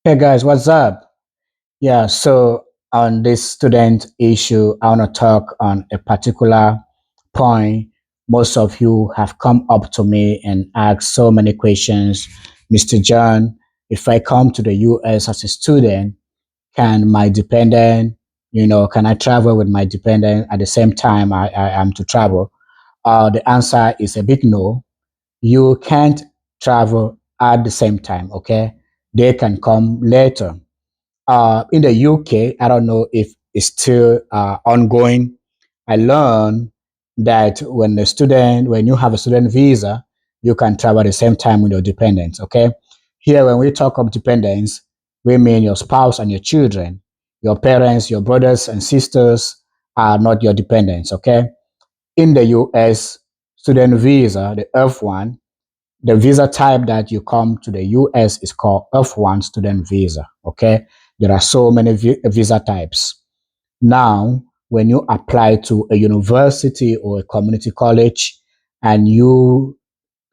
Hey guys, what's up? Yeah, so on this student issue, I want to talk on a particular point. Most of you have come up to me and asked so many questions. Mr. John, if I come to the US as a student, can my dependent, can I travel with my dependent at the same time I am to travel? The answer is a big no. You can't travel at the same time, okay? They can come later. In the UK, I don't know if it's still ongoing. I learned that when you have a student visa, you can travel at the same time with your dependents. Okay. Here, when we talk of dependents, we mean your spouse and your children. Your parents, your brothers and sisters are not your dependents. Okay. In the US, student visa, the F1, the visa type that you come to the US is called F1 student visa. Okay. There are so many visa types. Now, when you apply to a university or a community college and you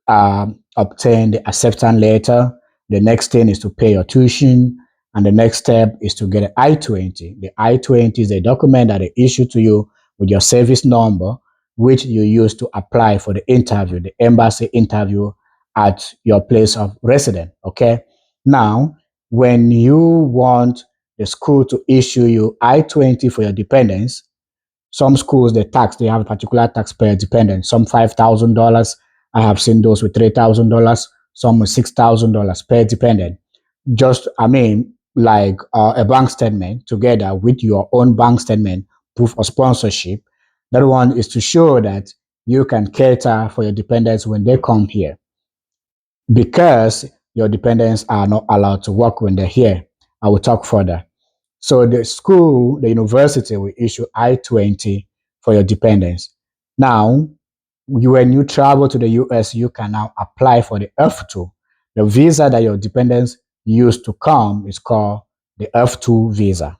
obtain the acceptance letter, the next thing is to pay your tuition. And the next step is to get an I-20. The I-20 is a document that they issue to you with your service number, which you use to apply for the interview, the embassy interview at your place of residence. Okay. Now, when you want the school to issue you I-20 for your dependents, some schools, they have a particular tax per dependent. Some $5,000. I have seen those with $3,000. Some with $6,000 per dependent. Like a bank statement together with your own bank statement, proof of sponsorship. That one is to show that you can cater for your dependents when they come here because your dependents are not allowed to work when they're here. I will talk further. So the university will issue I-20 for your dependents. Now, when you travel to the US, you can now apply for the F2. The visa that your dependents use to come is called the F2 visa.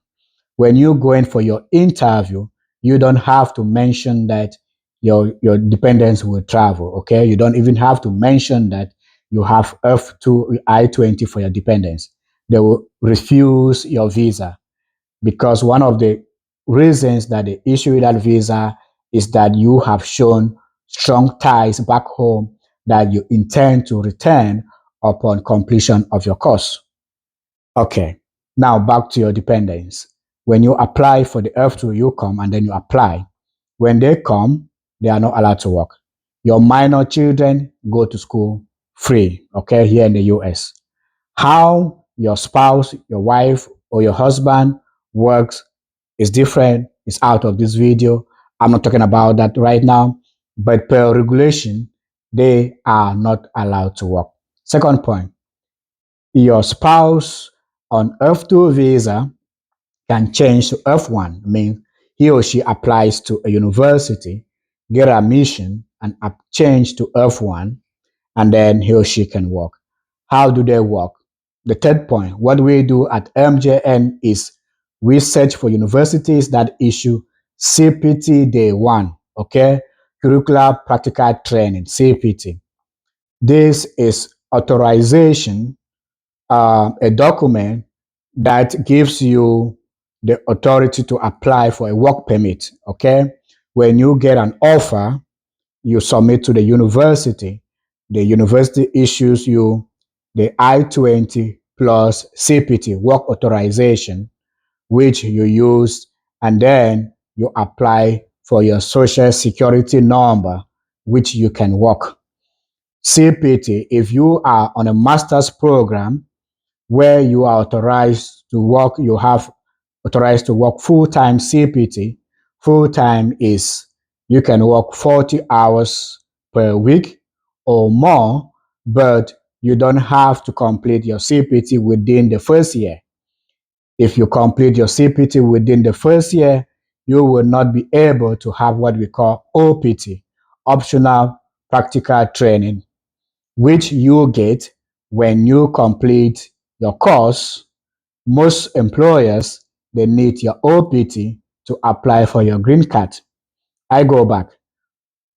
When you go in for your interview, you don't have to mention that your dependents will travel. Okay, you don't even have to mention that you have F2 I-20 for your dependents. They will refuse your visa because one of the reasons that they issue that visa is that you have shown strong ties back home that you intend to return upon completion of your course. Okay, now back to your dependents. When you apply for the F2, you come and then you apply. When they come, they are not allowed to work. Your minor children go to school free, okay, here in the US. How your spouse, your wife, or your husband works is different. It's out of this video. I'm not talking about that right now. But per regulation, they are not allowed to work. Second point, your spouse on F2 visa can change to F1, means he or she applies to a university, get admission, and change to F1, and then he or she can work. How do they work? The third point, what we do at MJN is we search for universities that issue CPT Day 1, okay? Curricular Practical Training, CPT. This is authorization, a document that gives you the authority to apply for a work permit, okay? When you get an offer, you submit to the university. The university issues you the I-20 plus CPT, work authorization, which you use, and then you apply for your social security number, which you can work. CPT, if you are on a master's program where you are authorized to work, you have authorized to work full-time CPT. Full-time is you can work 40 hours per week or more, but you don't have to complete your CPT within the first year. If you complete your CPT within the first year, you will not be able to have what we call OPT, optional practical training, which you get when you complete your course. Most employers, they need your OPT to apply for your green card. I go back.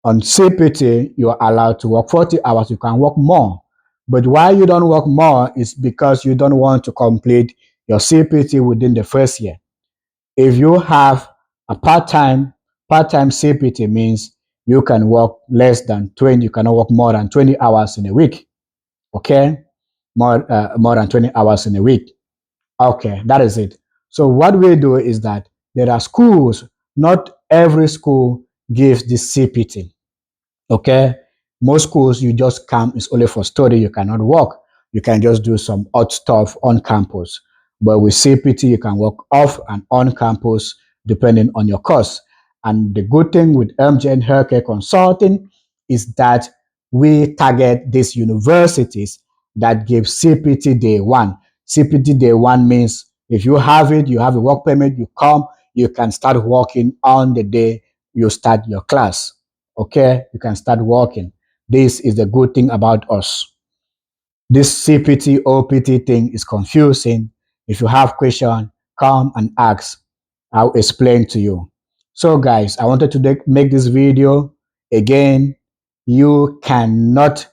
On CPT, you are allowed to work 40 hours. You can work more. But why you don't work more is because you don't want to complete your CPT within the first year. If you have a part-time CPT means you can work less than 20, you cannot work more than 20 hours in a week. Okay? More than 20 hours in a week. Okay, that is it. So what we do is that there are schools, not every school gives this CPT. Okay, most schools you just come is only for study, you cannot work. You can just do some odd stuff on campus. But with CPT, you can work off and on campus depending on your course. And the good thing with MGN Healthcare Consulting is that we target these universities that give CPT day one. CPT day one means if you have it, you have a work permit, you come, you can start working on the day you start your class. Okay, you can start working. This is the good thing about us. This CPT OPT thing is confusing. If you have question, come and ask. I'll explain to you. So guys, I wanted to make this video. Again, you cannot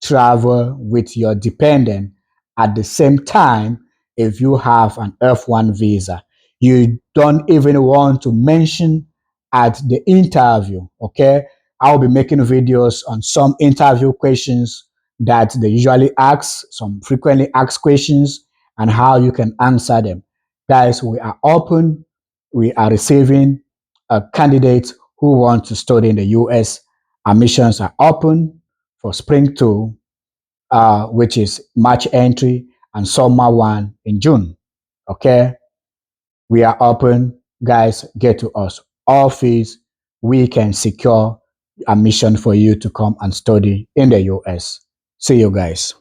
travel with your dependent at the same time if you have an F1 visa. You don't even want to mention at the interview, okay? I'll be making videos on some interview questions that they usually ask, some frequently asked questions, and how you can answer them. Guys, we are open. We are receiving candidates who want to study in the US. Admissions are open for spring 2, which is March entry, and summer 1 in June. Okay, we are open. Guys, get to us. All fees, we can secure admission for you to come and study in the US. See you guys.